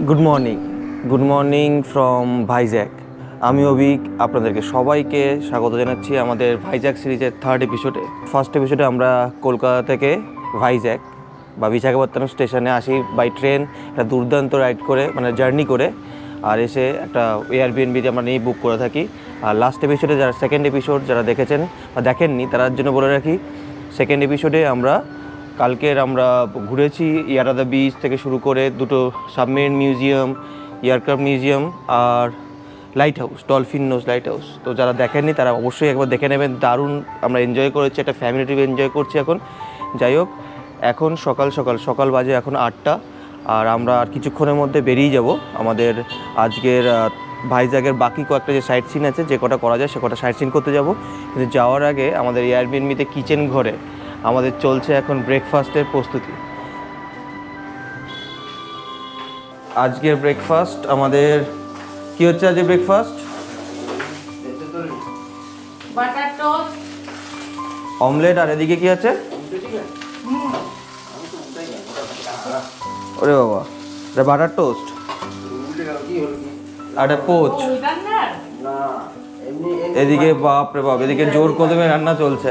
Good morning from Vizag. আমি অভিক, আপনাদেরকে সবাইকে স্বাগত জানাচ্ছি আমাদের ভাইজ্যাক সিরিজের থার্ড এপিসোডে। ফার্স্ট এপিসোডে আমরা কলকাতা থেকে ভাইজ্যাক বা বিশাখাপত্তনম স্টেশনে আসি বাই ট্রেন, একটা দুর্দান্ত রাইড করে মানে জার্নি করে, আর এসে একটা এয়ারবিএনবিতে আমরা নিয়ে বুক করে থাকি। আর লাস্ট এপিসোডে যারা সেকেন্ড এপিসোড যারা দেখেছেন বা দেখেননি তার জন্য বলে রাখি, সেকেন্ড এপিসোডে কালকের আমরা ঘুরেছি ইয়ারাদা বিচ থেকে শুরু করে দুটো সাবমেরিন মিউজিয়াম, এয়ারক্রাফট মিউজিয়াম আর lighthouse, dolphin nose lighthouse. তো যারা দেখেননি তারা অবশ্যই একবার দেখে নেবেন। দারুণ আমরা এনজয় করেছি, একটা ফ্যামিলি ট্রিপ এনজয় করছি এখন। যাই হোক, এখন সকাল বাজে এখন 8টা, আর আমরা আর কিছুক্ষণের মধ্যে বেরিয়ে যাব আমাদের আজকের ভাইজ্যাকের বাকি কয়েকটা যে সাইট সিন আছে, যে কটা করা যায় সে কটা সাইট সিন করতে যাব। কিন্তু যাওয়ার আগে আমাদের এয়ারবিএনবিতে কিচেন ঘরে আমাদের চলছে এখন ব্রেকফাস্টের প্রস্তুতি। আজকের ব্রেকফাস্ট আমাদের কি হচ্ছে? আজকে ব্রেকফাস্ট বাটার টোস্ট, অমলেট, আর এদিকে কি আছে? ওরে বাবা, এটা বাটার টোস্ট আর এটা পোচ। এদিকে বাপরে বাপ, এদিকে জোর কদমে রান্না চলছে,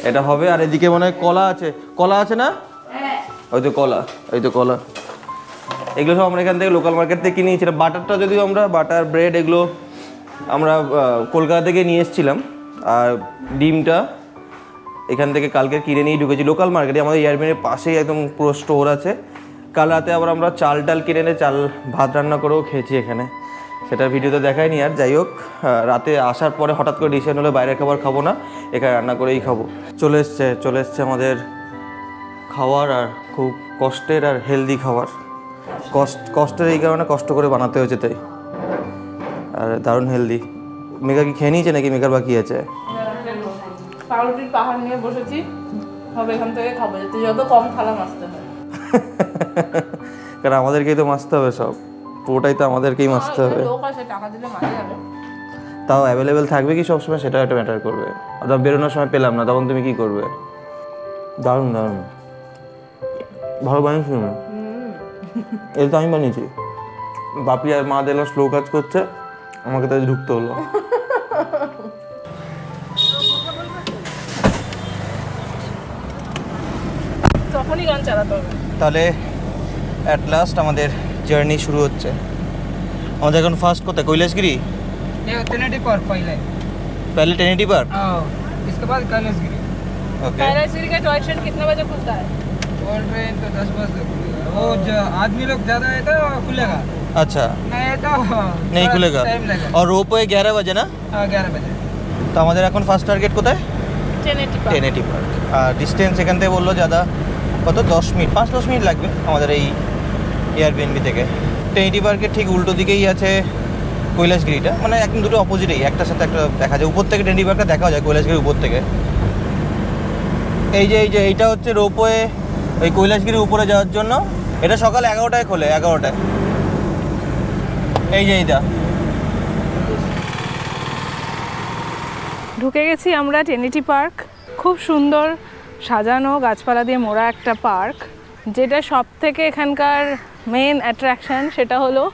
এটা হবে। আর এদিকে মনে হয় কলা আছে না? ওই তো কলা, এগুলো সব আমরা এখান থেকে লোকাল মার্কেট থেকে কিনে নিয়েছিলাম। বাটারটা যদিও আমরা বাটার ব্রেড এগুলো আমরা কলকাতা থেকে নিয়ে এসেছিলাম, আর ডিমটা এখান থেকে কালকে কিনে নিয়ে ঢুকেছি লোকাল মার্কেটে। আমাদের এয়ারবিএনের পাশেই একদম পুরো স্টোর আছে। কাল রাতে আবার আমরা চাল কিনে এনে ভাত রান্না করেও খেয়েছি এখানে, সেটার ভিডিওতে দেখায়নি। আর যাই হোক, রাতে আসার পরে হঠাৎ করে ডিসিশন হলো বাইরের খাবার খাবো না, এখানে রান্না করেই খাবো। চলে এসছে আমাদের খাবার, আর খুব কষ্টের আর হেলদি খাবার। কষ্টের এই কারণে কষ্ট করে বানাতে হয়েছে তাই, আর দারুণ হেলদি। মেঘা কি খেয়ে নিয়েছে নাকি মেঘার বাকি আছে? পাউরুটির পাহাড় নিয়ে বসেছি, হবে এখান থেকে খাবো, যাতে যত কম থালা মাজতে হয়। কারণ আমাদেরকেই তো মাজতে হবে, সব পুরোটাই তো আমাদেরকেই মাজতে হবে। লোক আছে, টাকা দিলে মাজা যাবে। তাও অ্যাভেলেবেল থাকবে কি সবসময়, সেটা একটা ম্যাটার করবে। অথবা বেরোনোর সময় পেলাম না, তখন তুমি কি করবে? দারুণ ভালো বানিয়েছি। এটা তো আমি বানিয়েছি। বাপি আর মা দেখলাম স্লো কাজ করছে, আমাকে তাই ঢুকতে হলো। তখনই গান চালাতে হবে। তাহলে অ্যাট লাস্ট আমাদের জার্নি শুরু হচ্ছে। আমাদের এখন ফার্স্ট কোথায়? কৈলাসগিরি। ट्रिनिटी पार्क पहले ट्रिनिटी पार्क, इसके बाद कैलाशगिरी। ओके। कैलाशगिरी का टॉय ट्रेन कितने बजे खुलता है? टॉय ट्रेन तो 10 बजे खुलेगा। वो जो आदमी लोग ज़्यादा है तो खुलेगा, अच्छा नहीं तो नहीं खुलेगा। टाइम लगेगा। और रोपवे 11 बजे ना? 11 बजे। তো আমাদের এখন ফার্স্ট টার্গেট কোথায়? Trinity park. আর ডিস্টেন্স এখান থেকে বললো ज़्यादा কত, 5-10 মিনিট লাগবে আমাদের এই এয়ারবিএনবি থেকে। ট্রিনিটি পার্কের ঠিক উল্টো দিকেই আছে কৈলাসগিরিটা, মানে একদম দুটো অপোজিটেই, একটার সাথে একটা দেখা যায়। উপর থেকে ট্রিনিটি পার্কটা দেখা যায় কৈলাসগিরির উপর থেকে। এই যে এইটা হচ্ছে রোপওয়ে ওই কৈলাসগিরির উপরে যাওয়ার জন্য। এটা সকাল 11টায় খোলে, 11টায়। এই যে এইটা ঢুকে গেছি আমরা ট্রিনিটি পার্ক। খুব সুন্দর সাজানো, গাছপালা দিয়ে মোড়া একটা পার্ক। যেটা সব থেকে এখানকার মেন অ্যাট্রাকশন সেটা হলো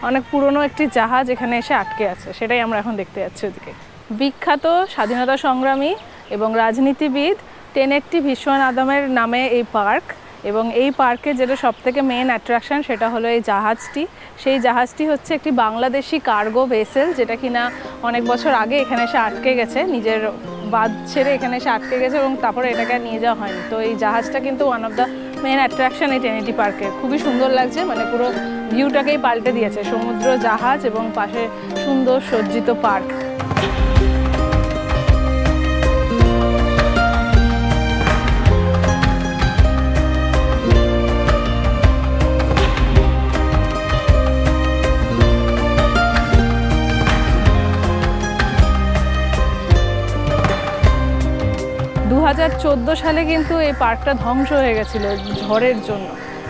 অনেক পুরনো একটি জাহাজ এখানে এসে আটকে আছে, সেটাই আমরা এখন দেখতে যাচ্ছি ওদিকে। বিখ্যাত স্বাধীনতা সংগ্রামী এবং রাজনীতিবিদ টেনেট্টি বিশ্বনাথমের নামে এই পার্ক, এবং এই পার্কে যেটা সব থেকে মেন অ্যাট্রাকশন সেটা হলো এই জাহাজটি। সেই জাহাজটি হচ্ছে একটি বাংলাদেশি কার্গো ভেসেল, যেটা কিনা অনেক বছর আগে এখানে এসে আটকে গেছে, নিজের বাঁধ ছেড়ে এখানে এসে আটকে গেছে এবং তারপরে এটাকে নিয়ে যাওয়া হয়নি। তো এই জাহাজটা কিন্তু one of the main attraction এই ট্রিনিটি পার্কে। খুবই সুন্দর লাগছে, মানে পুরো ভিউটাকেই পাল্টে দিয়েছে, সমুদ্র, জাহাজ এবং পাশে সুন্দর সজ্জিত পার্ক। 2014 সালে কিন্তু এই পার্কটা ধ্বংস হয়ে গেছিল ঝড়ের জন্য,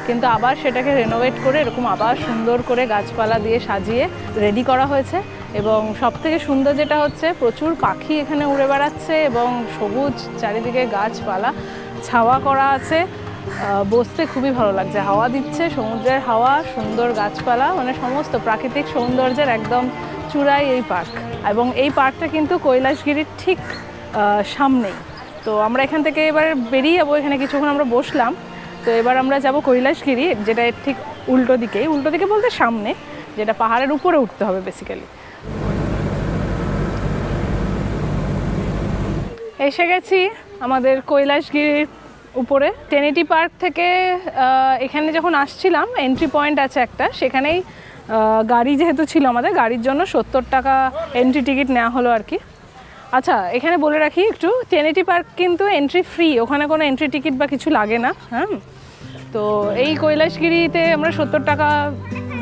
কিন্তু আবার সেটাকে রেনোভেট করে এরকম আবার সুন্দর করে গাছপালা দিয়ে সাজিয়ে রেডি করা হয়েছে। এবং সবথেকে সুন্দর যেটা হচ্ছে প্রচুর পাখি এখানে উড়ে বেড়াচ্ছে এবং সবুজ চারিদিকে গাছপালা ছাওয়া করা আছে। বসতে খুবই ভালো লাগছে, হাওয়া দিচ্ছে, সমুদ্রের হাওয়া, সুন্দর গাছপালা, মানে সমস্ত প্রাকৃতিক সৌন্দর্যের একদম চূড়ায় এই পার্ক। এবং এই পার্কটা কিন্তু কৈলাসগিরির ঠিক সামনেই। তো আমরা এখান থেকে এবার বেরিয়ে যাবো, এখানে কিছুক্ষণ আমরা বসলাম। তো এবার আমরা যাব কৈলাসগিরি, যেটা ঠিক উল্টো দিকে বলতে সামনে, যেটা পাহাড়ের উপরে উঠতে হবে বেসিক্যালি। এসে গেছি আমাদের কৈলাসগিরির উপরে। টেনিটি পার্ক থেকে এখানে যখন আসছিলাম, এন্ট্রি পয়েন্ট আছে একটা, সেখানেই গাড়ি যেহেতু ছিল আমাদের, গাড়ির জন্য 70 টাকা এন্ট্রি টিকিট নেওয়া হলো আর কি। আচ্ছা, এখানে বলে রাখি একটু, টেনিটি পার্ক কিন্তু এন্ট্রি ফ্রি, ওখানে কোনো এন্ট্রি টিকিট বা কিছু লাগে না। হ্যাঁ, তো এই কৈলাসগিরিতে আমরা 70 টাকা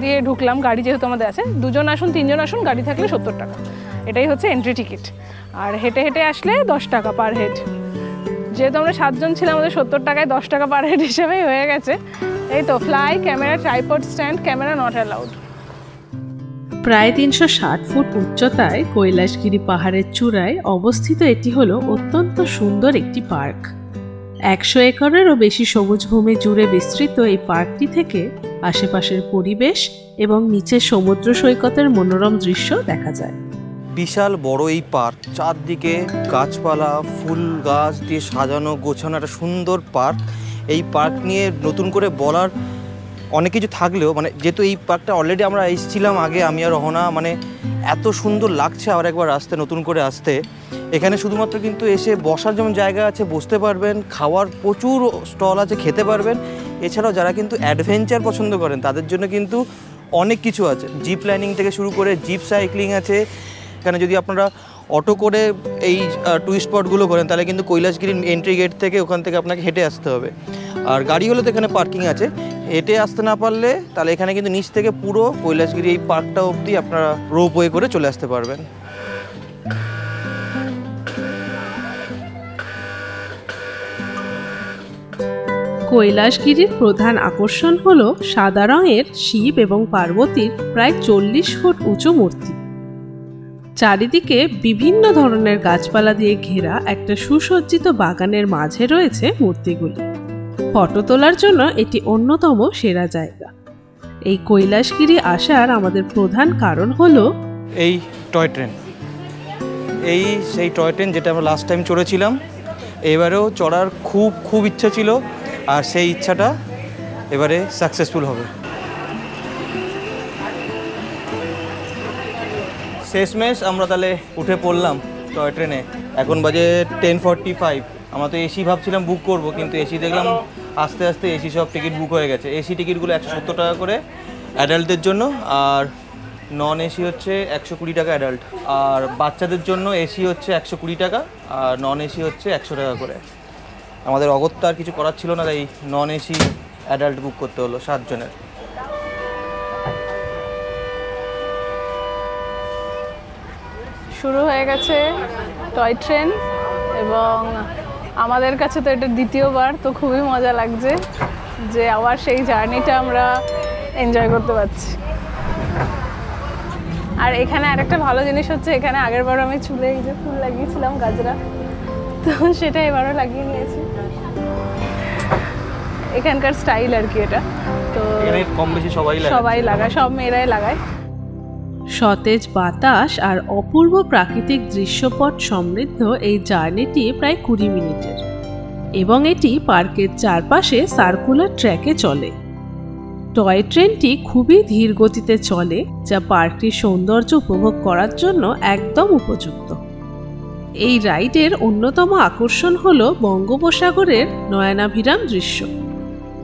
দিয়ে ঢুকলাম, গাড়ি যেহেতু আমাদের আছে। 2 জন আসুন 3 জন আসুন, গাড়ি থাকলে 70 টাকা, এটাই হচ্ছে এন্ট্রি টিকিট। আর হেঁটে হেঁটে আসলে 10 টাকা পার হেড। যেহেতু আমরা 7 জন ছিলাম, আমাদের 70 টাকায় 10 টাকা পার হেড হিসেবেই হয়ে গেছে। এই তো fly camera, tripod stand, camera not allowed. প্রায় 360 ফুট উচ্চতায় কৈলাসগিরি পাহাড়ের চূড়ায় অবস্থিত এটি হলো অত্যন্ত সুন্দর একটি পার্ক। 100 একরেরও বেশি সবুজ ভূমি জুড়ে বিস্তৃত এই পার্কটি থেকে আশেপাশের পরিবেশ এবং নিচের সমুদ্র সৈকতের মনোরম দৃশ্য দেখা যায়। বিশাল বড় এই পার্ক, চারদিকে গাছপালা, ফুল গাছ দিয়ে সাজানো গোছানো একটা সুন্দর পার্ক। এই পার্ক নিয়ে নতুন করে বলার অনেক কিছু থাকলেও, মানে যেহেতু এই পার্কটা অলরেডি আমরা এসেছিলাম আগে, আমি আর রহনা, মানে এত সুন্দর লাগছে আবার একবার আসতে, নতুন করে আসতে। এখানে শুধুমাত্র কিন্তু এসে বসার যেমন জায়গা আছে, বসতে পারবেন, খাওয়ার প্রচুর স্টল আছে, খেতে পারবেন। এছাড়াও যারা কিন্তু অ্যাডভেঞ্চার পছন্দ করেন তাদের জন্য কিন্তু অনেক কিছু আছে, জিপ লাইনিং থেকে শুরু করে জিপ সাইক্লিং আছে। এখানে যদি আপনারা অটো করে এই টুরিস্ট স্পটগুলো করেন তাহলে কিন্তু কৈলাসগিরির এন্ট্রি গেট থেকে, ওখান থেকে আপনাকে হেঁটে আসতে হবে। আর গাড়ি হলে তো এখানে পার্কিং আছে, হেঁটে আসতে না পারলে তাহলে এখানে কিন্তু নিচ থেকে পুরো কৈলাসগিরি এই পার্কটা অবধি আপনারা রোপওয়ে করে চলে আসতে পারবেন। কৈলাসগিরির প্রধান আকর্ষণ হলো সাদা রঙের শিব এবং পার্বতীর প্রায় 40 ফুট উঁচু মূর্তি। চারিদিকে বিভিন্ন ধরনের গাছপালা দিয়ে ঘেরা একটা সুসজ্জিত বাগানের মাঝে রয়েছে মূর্তিগুলি। ফটো তোলার জন্য এটি অন্যতম সেরা জায়গা। এই কৈলাসগিরি আসার আমাদের প্রধান কারণ হলো এই টয় ট্রেন, এই সেই টয় ট্রেন যেটা আমরা লাস্ট টাইম চড়েছিলাম, এবারেও চড়ার খুব ইচ্ছা ছিল, আর সেই ইচ্ছাটা এবারে সাকসেসফুল হবে। শেষমেশ আমরা তাহলে উঠে পড়লাম টয় ট্রেনে। এখন বাজে 10:45। আমরা তো এসি ভাবছিলাম বুক করব, কিন্তু এসি দেখলাম আস্তে আস্তে এসি সব টিকিট বুক হয়ে গেছে। এসি টিকিটগুলো 170 টাকা করে অ্যাডাল্টদের জন্য, আর নন এসি হচ্ছে 120 টাকা অ্যাডাল্ট, আর বাচ্চাদের জন্য এসি হচ্ছে 120 টাকা আর নন এসি হচ্ছে 100 টাকা করে। আমাদের অগত্যা আর কিছু করার ছিল না, তাই নন এসি অ্যাডাল্ট বুক করতে হলো 7 জনের। শুরু হয়ে গেছে টয় ট্রেন, এবং আমাদের কাছে তো এটা দ্বিতীয়বার, তো খুবই মজা লাগছে যে আবার সেই জার্নিটা আমরা এনজয় করতে পারছি। আর এখানে আরেকটা ভালো জিনিস হচ্ছে, এখানে আগেরবার আমি চুলে এই যে ফুল লাগিয়েছিলাম গাজরা, তো সেটা এবারও লাগিয়ে নিয়েছি। এখানকার স্টাইল আর কি এটা, তো কম বেশি সবাই লাগায়, সব মেয়েরাই লাগায়। সতেজ বাতাস আর অপূর্ব প্রাকৃতিক দৃশ্যপট সমৃদ্ধ এই জার্নিটি প্রায় 20 মিনিটের, এবং এটি পার্কের চারপাশে সার্কুলার ট্র্যাকে চলে। টয় ট্রেনটি খুবই ধীর গতিতে চলে, যা পার্কটির সৌন্দর্য উপভোগ করার জন্য একদম উপযুক্ত। এই রাইডের অন্যতম আকর্ষণ হল বঙ্গোপসাগরের নয়নাভিরাম দৃশ্য।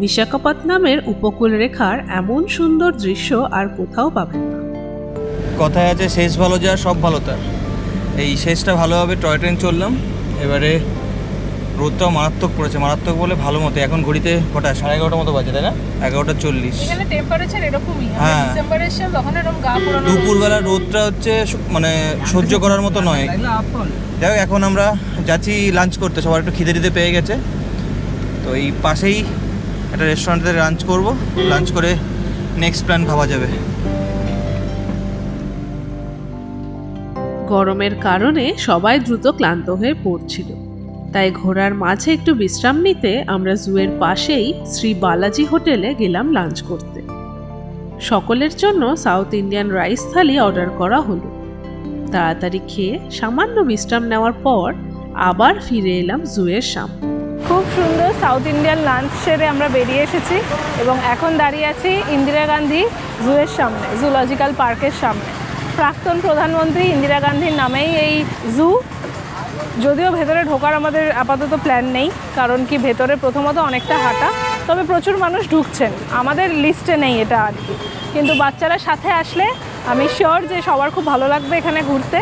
বিশাখাপত্তনমের উপকূল রেখার এমন সুন্দর দৃশ্য আর কোথাও পাবেন না। কথায় আছে শেষ ভালো যা সব ভালো তার। এই শেষটা ভালোভাবে টয় ট্রেন চললাম। এবারে রোদটাও মারাত্মক পড়েছে, মারাত্মক বলে ভালো মতো। এখন ঘড়িতে কটা, 11:30 মতো বাজে, তাই না? 11:40। এখানে টেম্পারেচার এরকমই, হ্যাঁ, ডিসেম্বরে এসে তখন এরকম গা পোড়ানো। দুপুরবেলা রোদটা হচ্ছে মানে সহ্য করার মতো নয়। যাই হোক, এখন আমরা যাচ্ছি লাঞ্চ করতে, সবার একটু খিদে পেয়ে গেছে। তো এই পাশেই একটা রেস্টুরেন্টে লাঞ্চ করব, লাঞ্চ করে নেক্সট প্ল্যান ভাবা যাবে। গরমের কারণে সবাই দ্রুত ক্লান্ত হয়ে পড়ছিল। তাই ঘোরার মাঝে একটু বিশ্রাম নিতে আমরা জুয়ের পাশেই শ্রী বালাজি হোটেলে গেলাম লাঞ্চ করতে। সকলের জন্য সাউথ ইন্ডিয়ান রাইস থালি অর্ডার করা হলো। তাড়াতাড়ি খেয়ে সামান্য বিশ্রাম নেওয়ার পর আবার ফিরে এলাম জুয়ের সামনে। খুব সুন্দর সাউথ ইন্ডিয়ান লাঞ্চ সেরে আমরা বেরিয়ে এসেছি এবং এখন দাঁড়িয়ে আছি ইন্দিরা গান্ধী জুয়ের সামনে, জুলজিক্যাল পার্কের সামনে। প্রাক্তন প্রধানমন্ত্রী ইন্দিরা গান্ধীর নামেই এই জু। যদিও ভেতরে ঢোকার আমাদের আপাতত প্ল্যান নেই, কারণ কি ভেতরে প্রথমত অনেকটা হাঁটা, তবে প্রচুর মানুষ ঢুকছেন, আমাদের লিস্টে নেই এটা আর কি। কিন্তু বাচ্চারা সাথে আসলে আমি শিওর যে সবার খুব ভালো লাগবে এখানে ঘুরতে।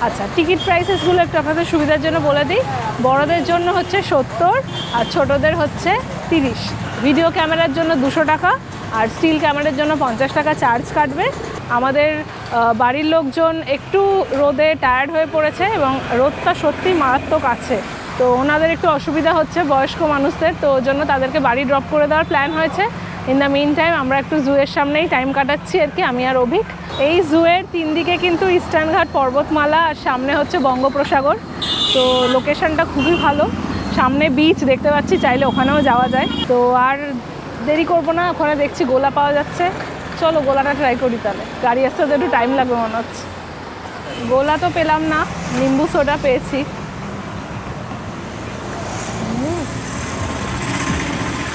আচ্ছা, টিকিট প্রাইসেসগুলো একটু আপনাদের সুবিধার জন্য বলে দিই। বড়দের জন্য হচ্ছে 70 আর ছোটদের হচ্ছে 30। ভিডিও ক্যামেরার জন্য 200 টাকা আর স্টিল ক্যামেরার জন্য 50 টাকা চার্জ কাটবে। আমাদের বাড়ির লোকজন একটু রোদে টায়ার্ড হয়ে পড়েছে এবং রোদটা সত্যি মারাত্মক আছে, তো ওনাদের একটু অসুবিধা হচ্ছে বয়স্ক মানুষদের, তো ওই জন্য তাদেরকে বাড়ি ড্রপ করে দেওয়ার প্ল্যান হয়েছে। ইন দ্য মিন টাইম আমরা একটু জুয়ের সামনেই টাইম কাটাচ্ছি আর কি, আমি আর অভিক। এই জুয়ের 3 দিকে কিন্তু ইস্টার্ন ঘাট পর্বতমালা আর সামনে হচ্ছে বঙ্গোপসাগর, তো লোকেশনটা খুবই ভালো। সামনে বিচ দেখতে পাচ্ছি, চাইলে ওখানেও যাওয়া যায়। তো আর দেরি করবো না, ওখানে দেখছি গোলা পাওয়া যাচ্ছে, চলো গোলাটা ট্রাই করি। তাহলে গাড়ি আসতে তো একটু টাইম লাগবে মনে হচ্ছে। গোলা তো পেলাম না, নিম্বু সোডা পেয়েছি।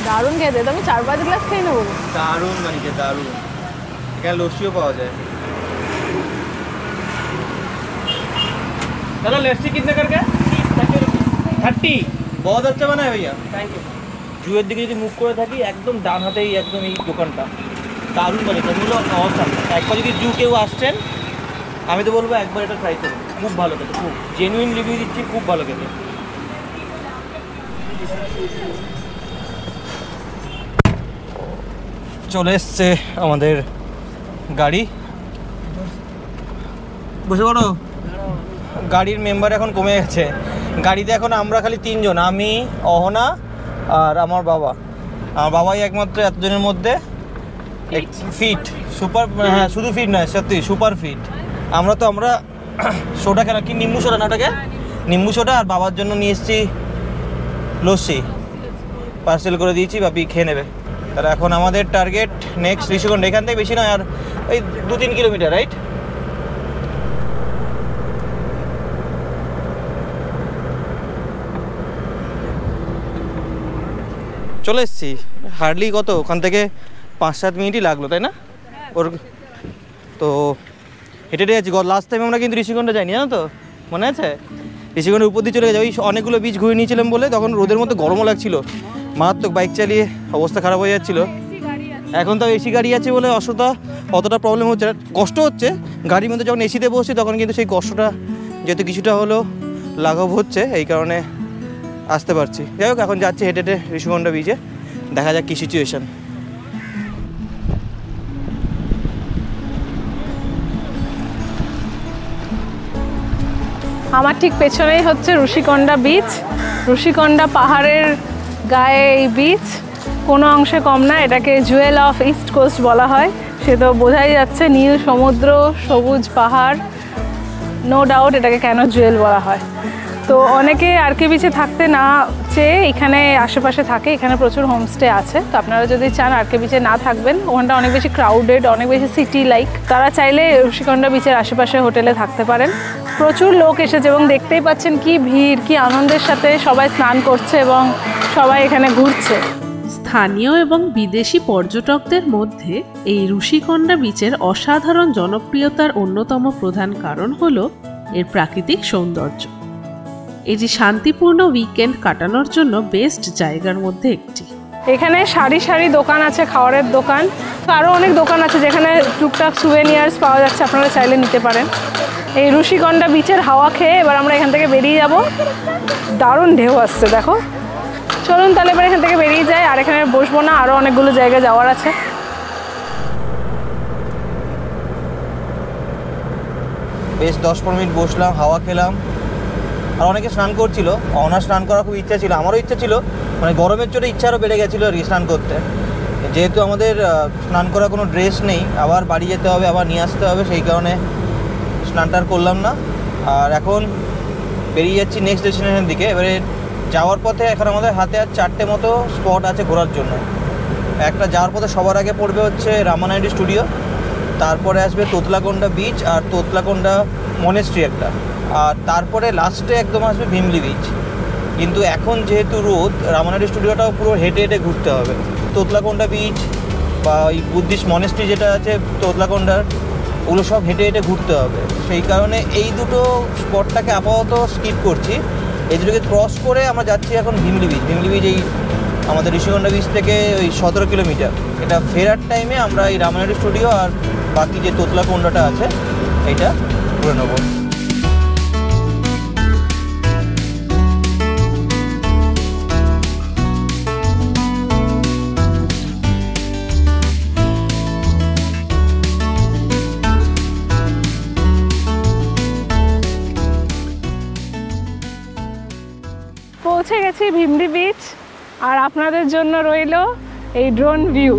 দারুণ খেতে, তো আমি 4-5 গ্লাস খেয়ে নেবো। দারুণ মানে দারুণ। এখানে লস্যিও পাওয়া যায়। चलो लस्सी कितने करके 30 बहुत अच्छा बना है भैया, थैंक यू। জুয়ের দিকে যদি মুখ করে থাকি একদম ডান হাতেই একদম এই দোকানটা দারুণ বলেছে, এগুলো অসাম। একবার যদি জু কেউ আসছেন আমি তো বলবো একবার এটা ট্রাই করুন, খুব ভালো খেতে, খুব জেনুইন রিভিউ দিচ্ছি, খুব ভালো খেতে। চলে এসছে আমাদের গাড়ি, বুঝতে পারো গাড়ির মেম্বার এখন কমে গেছে। গাড়িতে এখন আমরা খালি 3 জন, আমি, অহনা আর আমার বাবা। আমার বাবাই একমাত্র এতজনের মধ্যে ফিট, সুপার, হ্যাঁ শুধু ফিট নয় সত্যি সুপার ফিট। আমরা সোডা কেন কি নিম্বু সোডা না ওটাকে, নিম্বু সোডা আর বাবার জন্য নিয়ে এসেছি লস্যি, পার্সেল করে দিয়েছি, বাপি খেয়ে নেবে। তাহলে এখন আমাদের টার্গেট নেক্সট ঋষিকণ্ড, এখান থেকে বেশি নয় আর এই 2-3 কিলোমিটার, রাইট? চলে এসেছি, হার্ডলি কত ওখান থেকে 5-7 মিনিটই লাগলো, তাই না? ওর তো হেঁটে হেঁটে যাচ্ছি। লাস্ট টাইম আমরা কিন্তু ঋষিকণ্ড যাইনি, জানো তো, মনে আছে? ঋষিকণ্ডের উপর দিয়ে চলে গেছে, ওই অনেকগুলো বিচ ঘুরে নিয়েছিলাম বলে, তখন রোদের মধ্যে গরমও লাগছিল মারাত্মক, বাইক চালিয়ে অবস্থা খারাপ হয়ে যাচ্ছিলো। এখন তো এসি গাড়ি আছে বলে অতটা প্রবলেম হচ্ছে না, কষ্ট হচ্ছে গাড়ির মধ্যে যখন এসিতে বসছি তখন কিন্তু সেই কষ্টটা যেহেতু কিছুটা হলেও লাঘব হচ্ছে, এই কারণে আসতে পারছি। যাই হোক, এখন যাচ্ছি হেঁটে হেঁটে ঋষিকণ্ড বিচে, দেখা যাক কী সিচুয়েশান। আমার ঠিক পেছনেই হচ্ছে ঋষিকণ্ডা বিচ। ঋষিকণ্ডা পাহাড়ের গায়ে এই বিচ, কোনো অংশে কম না। এটাকে জুয়েল অফ ইস্ট কোস্ট বলা হয়, সে তো বোঝাই যাচ্ছে, নীল সমুদ্র, সবুজ পাহাড়, নো ডাউট এটাকে কেন জুয়েল বলা হয়। তো অনেকে আরকে বিচে থাকতে না চেয়ে এখানে আশেপাশে থাকে, এখানে প্রচুর হোমস্টে আছে। তো আপনারা যদি চান আরকে বিচে না থাকবেন, ওখানটা অনেক বেশি ক্রাউডেড, অনেক বেশি সিটি লাইক, তারা চাইলে ঋষিকণ্ডা বিচের আশেপাশে হোটেলে থাকতে পারেন। প্রচুর লোক এসেছে এবং দেখতেই পাচ্ছেন কি ভিড়, কি আনন্দের সাথে সবাই স্নান করছে এবং সবাই এখানে ঘুরছে। স্থানীয় এবং বিদেশি পর্যটকদের মধ্যে এই ঋষিকণ্ডা বিচের অসাধারণ জনপ্রিয়তার অন্যতম প্রধান কারণ হলো এর প্রাকৃতিক সৌন্দর্য। এটি শান্তিপূর্ণ উইকেন্ড কাটানোর জন্য বেস্ট জায়গার মধ্যে একটি। এখানে সারি সারি দোকান আছে, খাবারের দোকান, আরও অনেক দোকান আছে যেখানে টুকটাক সুভেনিয়ার্স পাওয়া যাচ্ছে, আপনারা চাইলে নিতে পারেন। এই ঋষিকণ্ডা বিচের হাওয়া খেয়ে এবার আমরা এখান থেকে বেরিয়ে যাব। দারুণ ঢেউ আসছে দেখো। চলুন তাহলে এবার এখান থেকে বেরিয়ে যাই, আর এখানে বসবো না, আরও অনেকগুলো জায়গায় যাওয়ার আছে। বেশ 10-15 মিনিট বসলাম, হাওয়া খেলাম, আর অনেকে স্নান করছিল। অনার স্নান করার খুব ইচ্ছা ছিল, আমারও ইচ্ছা ছিল, মানে গরমের চোটে ইচ্ছা আরও বেড়ে গেছিলো আর কি স্নান করতে। যেহেতু আমাদের স্নান করার কোনো ড্রেস নেই, আবার বাড়ি যেতে হবে, আবার নিয়ে আসতে হবে, সেই কারণে স্নানটা আর করলাম না। আর এখন বেরিয়ে যাচ্ছি নেক্সট ডেস্টিনেশনের দিকে। এবারে যাওয়ার পথে এখন আমাদের হাতে আর 4টে মতো স্পট আছে ঘোরার জন্য। একটা যাওয়ার পথে সবার আগে পড়বে হচ্ছে রামানাইডি স্টুডিও, তারপরে আসবে তোতলাকোন্ডা বিচ আর তোতলাকোন্ডা মনেস্ট্রি একটা, আর তারপরে লাস্টে একদম আসবে ভিমলি বিচ। কিন্তু এখন যেহেতু রোদ, রামানাইডি স্টুডিওটাও পুরো হেঁটে হেঁটে ঘুরতে হবে। তোতলাকোন্ডা বিচ বা ওই বুদ্ধিস্ট মনেস্ট্রি যেটা আছে তোতলাকোন্ডার, ওগুলো সব হেঁটে হেঁটে ঘুরতে হবে। সেই কারণে এই দুটো স্পটটাকে আপাতত স্কিপ করছি। এই দুটোকে ক্রস করে আমরা যাচ্ছি এখন ভিমলি বিচ। ভিমলি বিচ এই আমাদের ঋষিকোন্ডা বিচ থেকে ওই 17 কিলোমিটার। এটা ফেরার টাইমে আমরা এই রামানাইডি স্টুডিও আর বাকি যে তোতলাকোন্ডাটা আছে এইটা ঘুরে নেবো। পৌঁছে গেছি ভিমলি বিচ, আর আপনাদের জন্য রইল এই ড্রোন ভিউ।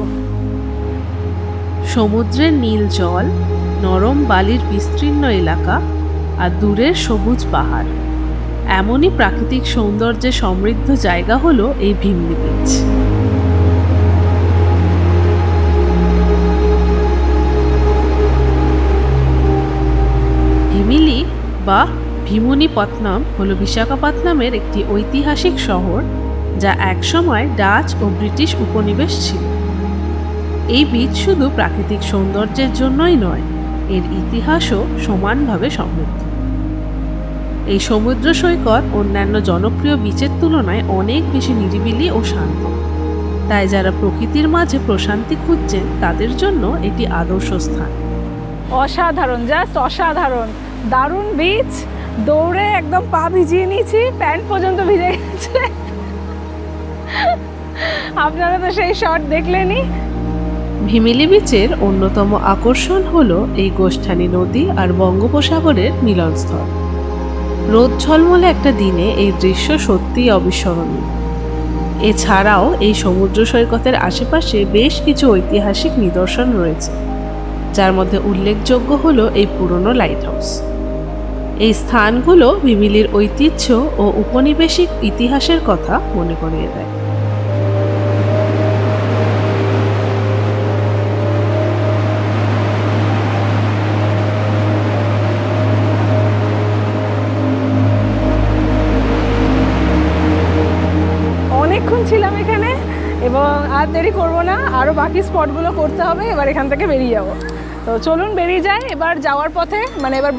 সমুদ্রের নীল জল, নরম বালির বিস্তীর্ণ এলাকা আর দূরের সবুজ পাহাড়, এমনই প্রাকৃতিক সৌন্দর্যে সমৃদ্ধ জায়গা হলো এই ভিমলি বিচ। ভিমিলি বা ভীমনিপত্তনম হলো বিশাখাপত্তনমের একটি ঐতিহাসিক শহর, যা একসময় ডাচ ও ব্রিটিশ উপনিবেশ ছিল। এই বিচ শুধু প্রাকৃতিক সৌন্দর্যের জন্যই নয়, এর ইতিহাসও সমানভাবে সমৃদ্ধ। এই সমুদ্র সৈকত অন্যান্য জনপ্রিয় বিচের তুলনায় অনেক বেশি নিরিবিলি ও শান্ত, তাই যারা প্রকৃতির মাঝে প্রশান্তি খুঁজছেন তাদের জন্য এটি আদর্শ স্থান। অসাধারণ, জাস্ট অসাধারণ, দারুণ বিচ। দৌড়ে একদম পা ভিজিয়ে নিয়েছি, প্যান্ট পর্যন্ত ভিজে গেছে। আপনারা তো সেই শট দেখলেনই। ভিমিলি বিচের অন্যতম আকর্ষণ হলো এই গোষ্ঠানী নদী আর বঙ্গোপসাগরের মিলনস্থল। রোদ ঝলমলে একটা দিনে এই দৃশ্য সত্যিই অবিস্মরণীয়। এছাড়াও এই সমুদ্র সৈকতের আশেপাশে বেশ কিছু ঐতিহাসিক নিদর্শন রয়েছে, যার মধ্যে উল্লেখযোগ্য হলো এই পুরনো লাইট হাউস। এই স্থানগুলো ভিমিলির ঐতিহ্য ও উপনিবেশিক ইতিহাসের কথা মনে করিয়ে দেয়। অনেকক্ষণ ছিলাম এখানে এবং আর দেরি করবো না, আরও বাকি স্পটগুলো করতে হবে। এবার এখান থেকে বেরিয়ে যাবো। তো চলুন বেরিয়ে যাই। এবার যাওয়ার পথে, মানে এবার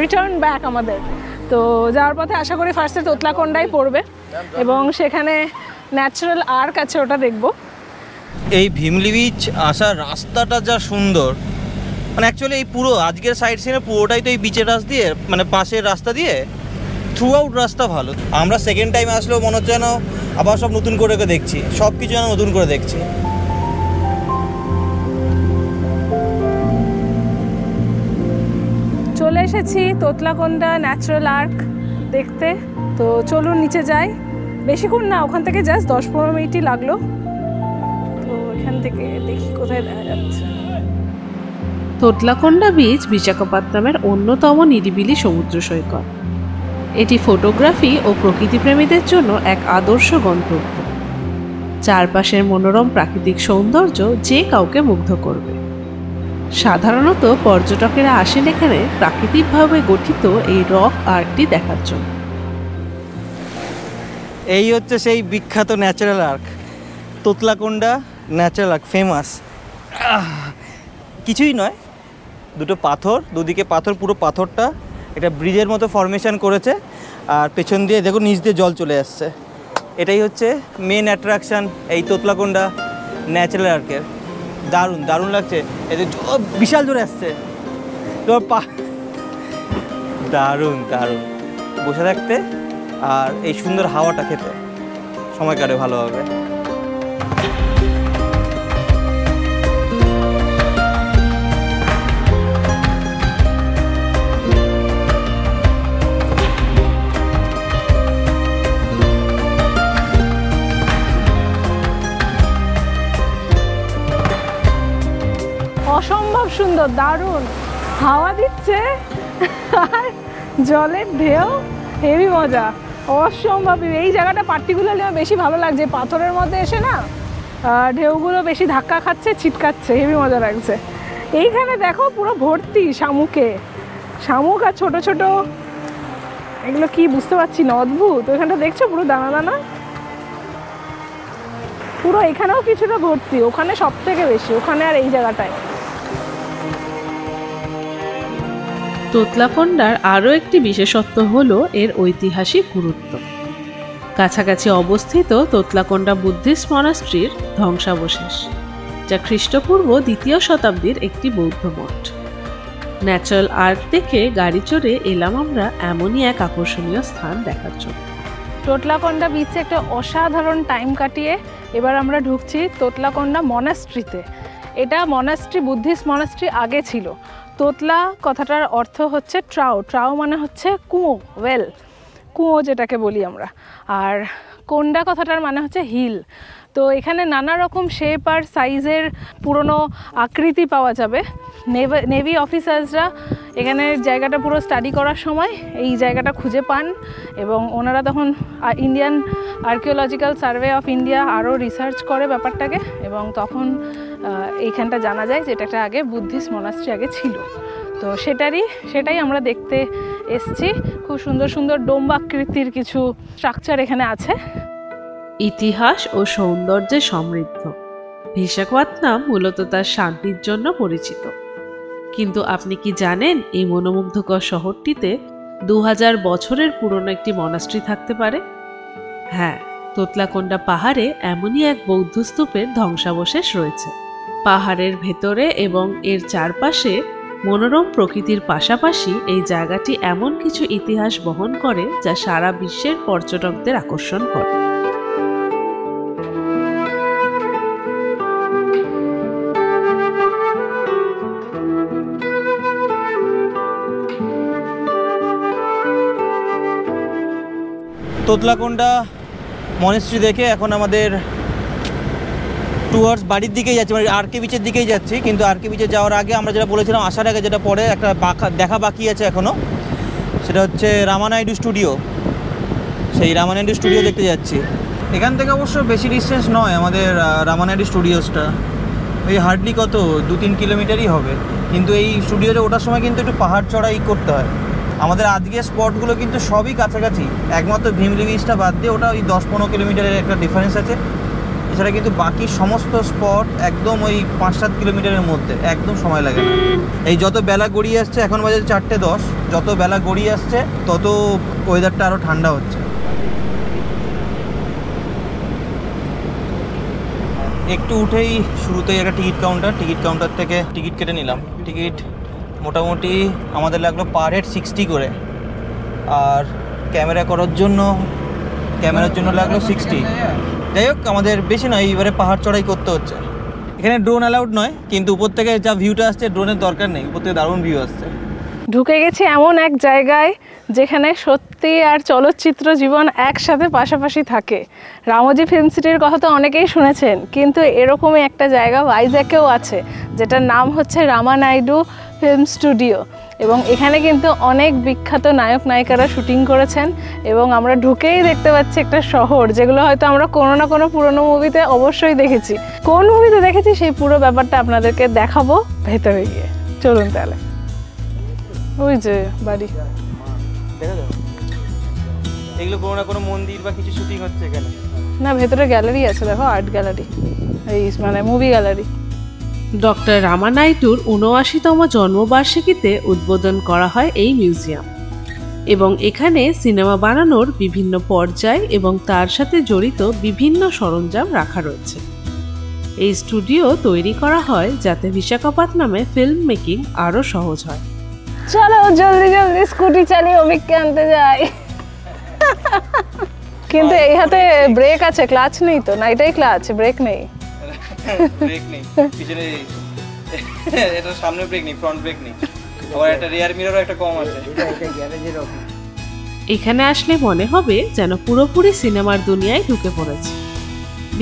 রিটার্ন ব্যাক আমাদের। তো যাওয়ার পথে আশা করি ফার্স্টে তোতলাকোন্ডায় পড়বে এবং সেখানে ন্যাচারাল আর্ক আছে, ওটা দেখবো। এই ভিমলি বিচ আসার রাস্তাটা যা সুন্দর, মানে অ্যাকচুয়ালি এই পুরো আজকের সাইড সিনে পুরোটাই তো এই বিচের রাস্তা দিয়ে, মানে পাশের রাস্তা দিয়ে, থ্রু আউট রাস্তা ভালো। আমরা সেকেন্ড টাইম আসলেও মনে হচ্ছে যেন আবার সব নতুন করে দেখছি, সব কিছু যেন নতুন করে দেখছি। চলে এসেছি তোতলাকোন্ডা ন্যাচারাল আর্ক দেখতে। তো চলুন নিচে যাই। বেশিক্ষণ না, ওখান থেকে জাস্ট 10-15 মিনিটই লাগলো। তো এখান থেকে দেখি কোথায় দেখা যাচ্ছে। তোতলাকোন্ডা বিচ বিশাখাপত্তনমের অন্যতম নিরিবিলি সমুদ্র সৈকত। এটি ফটোগ্রাফি ও প্রকৃতিপ্রেমীদের জন্য এক আদর্শ গন্তব্য। চারপাশের মনোরম প্রাকৃতিক সৌন্দর্য যে কাউকে মুগ্ধ করবে। সাধারণত পর্যটকেরা আসেন এখানে প্রাকৃতিকভাবে গঠিত এই রক আর্টটি দেখার জন্য। এই হচ্ছে সেই বিখ্যাত natural arc, Thotlakonda natural arc, famous. কিছুই নয়, দুটো পাথর, দুদিকে পাথর, পুরো পাথরটা এটা ব্রিজের মতো ফরমেশন করেছে, আর পেছন দিয়ে দেখো নিচ দিয়ে জল চলে আসছে। এটাই হচ্ছে মেন অ্যাট্রাকশান এই তোতলাকোন্ডা ন্যাচারাল আর্কের। দারুণ দারুণ লাগছে, এতে বিশাল জোরে আসছে তোমার পা, দারুণ দারুণ বসে থাকতে আর এই সুন্দর হাওয়াটা খেতে সময় কাটে ভালোভাবে। অসম্ভব সুন্দর, দারুণ হাওয়া দিচ্ছে আর জলের ঢেউ, হেভি মজা। অসম্ভব। এই জায়গাটা পার্টিকুলারলি আমার বেশি ভালো লাগছে, পাথরের মধ্যে এসে না ঢেউগুলো বেশি ধাক্কা খাচ্ছে, ছিটকাচ্ছে, হেবি মজা লাগছে। এইখানে দেখো পুরো ভর্তি শামুকে, শামুক আর ছোট ছোট এগুলো কি বুঝতে পারছি না, অদ্ভুত। ওইখানটা দেখছো পুরো দানা দানা, পুরো এখানেও কিছুটা ভর্তি, ওখানে সব থেকে বেশি, ওখানে আর এই জায়গাটায়। তোতলাকোন্ডার আরও একটি বিশেষত্ব হলো এর ঐতিহাসিক গুরুত্ব। কাছাকাছি অবস্থিত তোতলাকোন্ডা বুদ্ধিস্ট মনাস্ট্রির ধ্বংসাবশেষ, যা খ্রিস্টপূর্ব 2য় শতাব্দীর একটি বৌদ্ধ মঠ। ন্যাচারাল আর্ট দেখে গাড়ি চড়ে এলাম আমরা এমনই এক আকর্ষণীয় স্থান দেখার জন্য। তোতলাকোন্ডা বিচে একটা অসাধারণ টাইম কাটিয়ে এবার আমরা ঢুকছি তোতলাকোন্ডা মনাস্ট্রিতে। এটা মনাস্ট্রি, বুদ্ধিস্ট মনাস্ট্রি আগে ছিল। তোতলা কথাটার অর্থ হচ্ছে ট্রাও, ট্রাও মানে হচ্ছে কুয়ো, ওয়েল, কুয়ো যেটাকে বলি আমরা। আর কোন্ডা কথাটার মানে হচ্ছে হিল। তো এখানে নানা রকম শেপ আর সাইজের পুরনো আকৃতি পাওয়া যাবে। নেভি অফিসার্সরা এখানে জায়গাটা পুরো স্টাডি করার সময় এই জায়গাটা খুঁজে পান এবং ওনারা তখন Indian archaeological survey of India আরও রিসার্চ করে ব্যাপারটাকে, এবং তখন এইখানটা জানা যায় যে এটা আগে বুদ্ধিস্ট মনাস্ট্রি আগে ছিল। তো সেটাই আমরা দেখতে এসছি। খুব সুন্দর সুন্দর ডোম্বাকৃতির কিছু স্ট্রাকচার এখানে আছে। ইতিহাস ও সৌন্দর্যে সমৃদ্ধ বিশাখাপত্তনম মূলত তার শান্তির জন্য পরিচিত। কিন্তু আপনি কি জানেন এই মনোমুগ্ধকর শহরটিতে 2000 বছরের পুরনো একটি মনাস্ট্রি থাকতে পারে? হ্যাঁ, তোতলাকোন্ডা পাহাড়ে এমনই এক বৌদ্ধ স্তূপের ধ্বংসাবশেষ রয়েছে। পাহাড়ের ভেতরে এবং এর চারপাশে মনোরম প্রকৃতির পাশাপাশি এই জায়গাটি এমন কিছু ইতিহাস বহন করে যা সারা বিশ্বের পর্যটকদের আকর্ষণ করে। তোতলাকোন্ডা মনেস্ট্রি দেখে এখন আমাদের টুয়ার্ডস বাড়ির দিকেই যাচ্ছি, মানে আরকে বিচের দিকেই যাচ্ছি। কিন্তু আরকে বিচে যাওয়ার আগে আমরা যেটা বলেছিলাম আসার আগে, যেটা পরে একটা দেখা বাকি আছে এখনও, সেটা হচ্ছে রামানাইডু স্টুডিও। সেই রামানাইডু স্টুডিও দেখতে যাচ্ছি। এখান থেকে অবশ্য বেশি ডিস্টেন্স নয় আমাদের রামানাইডু স্টুডিওসটা, ওই হার্ডলি কত 2-3 কিলোমিটারই হবে। কিন্তু এই স্টুডিওতে ওঠার সময় কিন্তু একটু পাহাড় চড়াই করতে হয়। আমাদের আজকের স্পটগুলো কিন্তু সবই কাছাকাছি, একমাত্র ভীমলি বিচটা বাদ দিয়ে, ওটা ওই 10-15 কিলোমিটারের একটা ডিফারেন্স আছে। এছাড়া কিন্তু বাকি সমস্ত স্পট একদম ওই 5-7 কিলোমিটারের মধ্যে, একদম সময় লাগে না। এই যত বেলা গড়িয়ে আসছে, এখন বাজে 4:10, যত বেলা গড়িয়ে আসছে তত ওয়েদারটা আরও ঠান্ডা হচ্ছে। একটু উঠেই শুরুতেই একটা টিকিট কাউন্টার থেকে টিকিট কেটে নিলাম। টিকিট মোটামুটি আমাদের লাগলো পার হেড 60 করে, আর ক্যামেরার জন্য লাগলো 60। যাই হোক, আমাদের বেশি নয়, এইবারে পাহাড় চড়াই করতে হচ্ছে। এখানে ড্রোন অ্যালাউড নয়, কিন্তু উপর থেকে যা ভিউটা আসছে ড্রোনের দরকার নেই, উপর থেকে দারুণ ভিউ আসছে। ঢুকে গেছি এমন এক জায়গায় যেখানে সত্যি আর চলচ্চিত্র জীবন একসাথে পাশাপাশি থাকে। রামোজি ফিল্ম সিটির কথা তো অনেকেই শুনেছেন, কিন্তু এরকমই একটা জায়গা ভাইজ্যাকেও আছে, যেটার নাম হচ্ছে রামানাইডু ফিল্ম স্টুডিও। এবং এখানে কিন্তু অনেক বিখ্যাত নায়ক নায়িকারা শুটিং করেছেন, এবং আমরা ঢুকেই দেখতে পাচ্ছি একটা শহর, যেগুলো হয়তো আমরা কোনো না কোনো পুরনো মুভিতে অবশ্যই দেখেছি। কোন মুভিতে দেখেছি সেই পুরো ব্যাপারটা আপনাদেরকে দেখাবো ভেতরে গিয়ে। চলুন তাহলে। ওই যে বাড়ি, দেখা যাবে এগুলো কোনো না কোনো মন্দির বা কিছু শুটিং হচ্ছে এখানে। না, ভেতরে গ্যালারি আছে, দেখো, আর্ট গ্যালারি, এই মানে মুভি গ্যালারি। ডক্টর রামানাইডুর ৭৯তম জন্মবার্ষিকীতে উদ্বোধন করা হয় এই মিউজিয়াম, এবং এখানে সিনেমা বানানোর বিভিন্ন পর্যায় এবং তার সাথে জড়িত বিভিন্ন সরঞ্জাম রাখা রয়েছে। এই স্টুডিও তৈরি করা হয় যাতে বিশাখাপত্তনমে ফিল্ম মেকিং আরও সহজ হয়। চলো জলদি জলদি স্কুটি চালিয়ে অভিককে আনতে যাই। কিন্তু এই হাতে ব্রেক আছে, ক্লাচ নেই তো? না, এটাই ক্লাচ, ব্রেক নেই। ব্রেক নেই পিছনে, এটা সামনে ব্রেক নেই, ফ্রন্ট ব্রেক নেই, আবার একটা রিয়ার মিররও একটা কম আছে। এটা গ্যারেজের অফিস। এখানে আসলে মনে হবে যেন পুরোপুরি সিনেমার দুনিয়ায় ঢুকে পড়েছে।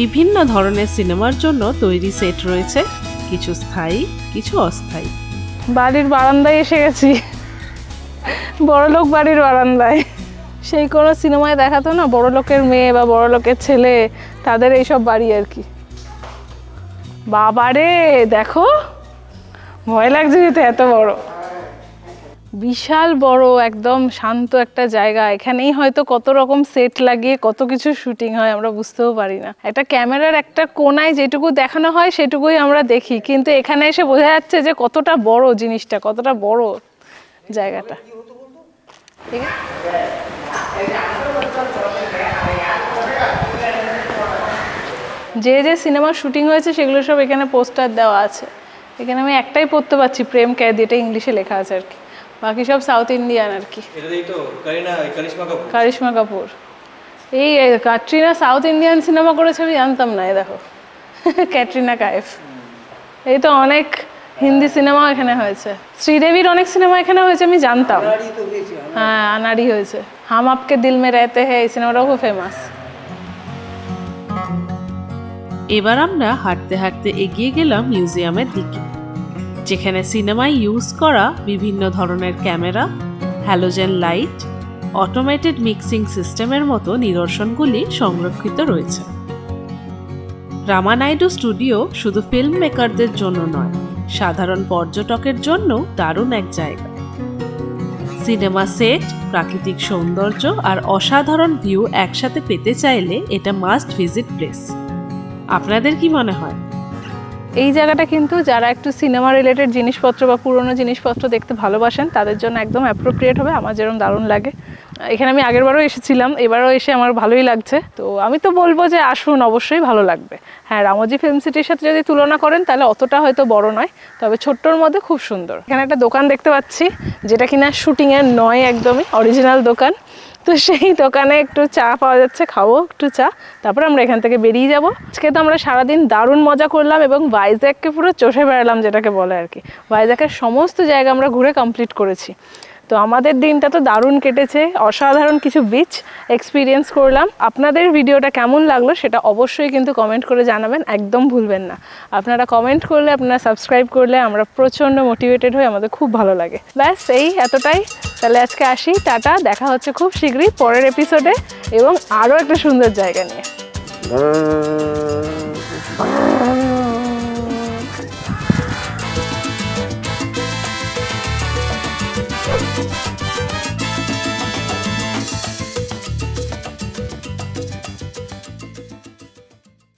বিভিন্ন ধরনের সিনেমার জন্য তৈরি সেট রয়েছে, কিছু স্থায়ী, কিছু অস্থায়ী। বাড়ির বারান্দায় এসে গেছি, বড়লোক বাড়ির বারান্দায়। সেই কোনো সিনেমায় দেখাতো না বড় লোকের মেয়ে বা বড় লোকের ছেলে, তাদের এইসব বাড়ি আর কি। বাবারে দেখো, ভয় লাগছে যেতে, এত বড়, বিশাল বড়, একদম শান্ত একটা জায়গা। এখানেই হয়তো কত রকম সেট লাগিয়ে কত কিছু শুটিং হয় আমরা বুঝতেও পারি না। একটা ক্যামেরার একটা কোনায় যেটুকু দেখানো হয় সেটুকুই আমরা দেখি, কিন্তু এখানে এসে বোঝা যাচ্ছে যে কতটা বড় জিনিসটা, কতটা বড় জায়গাটা। ঠিক আছে, যে যে সিনেমার শুটিং হয়েছে সেগুলো সব এখানে পোস্টার দেওয়া আছে। এখানে আমি একটাই পড়তে পারছি, প্রেম ক্যাদ, এটা ইংলিশে লেখা আছে আর কি, বাকি সব সাউথ ইন্ডিয়ান আর কি। কারিশমা কাপুর, এই ক্যাটরিনা সাউথ ইন্ডিয়ান সিনেমা করেছে আমি জানতাম না। এই দেখো ক্যাটরিনা কাইফ। এই তো অনেক হিন্দি সিনেমা এখানে হয়েছে, শ্রীদেবীর অনেক সিনেমা এখানে হয়েছে আমি জানতাম। হ্যাঁ, আনাড়ি হয়েছে, হাম আপকে দিল মে রহতে হ্যাঁ, এই সিনেমাটাও খুব ফেমাস। এবার আমরা হাঁটতে হাঁটতে এগিয়ে গেলাম মিউজিয়ামের দিকে, যেখানে সিনেমায় ইউজ করা বিভিন্ন ধরনের camera, halogen light, automated mixing সিস্টেমের মতো নিদর্শনগুলি সংরক্ষিত রয়েছে। রামানাইডু স্টুডিও শুধু ফিল্ম মেকারদের জন্য নয়, সাধারণ পর্যটকের জন্য দারুণ এক জায়গা। সিনেমা সেট, প্রাকৃতিক সৌন্দর্য আর অসাধারণ ভিউ একসাথে পেতে চাইলে এটা মাস্ট ভিজিট প্লেস। আপনাদের কি মনে হয়? এই জায়গাটা কিন্তু যারা একটু সিনেমা রিলেটেড জিনিসপত্র বা পুরনো জিনিসপত্র দেখতে ভালোবাসেন তাদের জন্য একদম অ্যাপ্রোপ্রিয়েট হবে। আমার যেরকম দারুণ লাগে, এখানে আমি আগেরবারও এসেছিলাম, এবারও এসে আমার ভালোই লাগছে। তো আমি তো বলবো যে আসুন, অবশ্যই ভালো লাগবে। হ্যাঁ, রামোজি ফিল্ম সিটির সাথে যদি তুলনা করেন তাহলে অতটা হয়তো বড় নয়, তবে ছোট্টর মধ্যে খুব সুন্দর। এখানে একটা দোকান দেখতে পাচ্ছি যেটা কিনা শুটিংয়ের নয়, একদমই অরিজিনাল দোকান। তো সেই দোকানে একটু চা পাওয়া যাচ্ছে, খাবো একটু চা, তারপর আমরা এখান থেকে বেরিয়ে যাব। আজকে তো আমরা সারাদিন দারুণ মজা করলাম এবং ভাইজ্যাগকে পুরো চষে বেড়ালাম, যেটাকে বলে আর কি। ভাইজ্যাগের সমস্ত জায়গা আমরা ঘুরে কমপ্লিট করেছি। তো আমাদের দিনটা তো দারুণ কেটেছে, অসাধারণ কিছু বিচ এক্সপিরিয়েন্স করলাম। আপনাদের ভিডিওটা কেমন লাগলো সেটা অবশ্যই কিন্তু কমেন্ট করে জানাবেন, একদম ভুলবেন না। আপনারা কমেন্ট করলে, আপনারা সাবস্ক্রাইব করলে আমরা প্রচণ্ড মোটিভেটেড হই, আমাদের খুব ভালো লাগে। ব্যাস এই এতটাই, তাহলে আজকে আসি, টাটা। দেখা হচ্ছে খুব শীঘ্রই পরের এপিসোডে এবং আরও একটা সুন্দর জায়গা নিয়ে।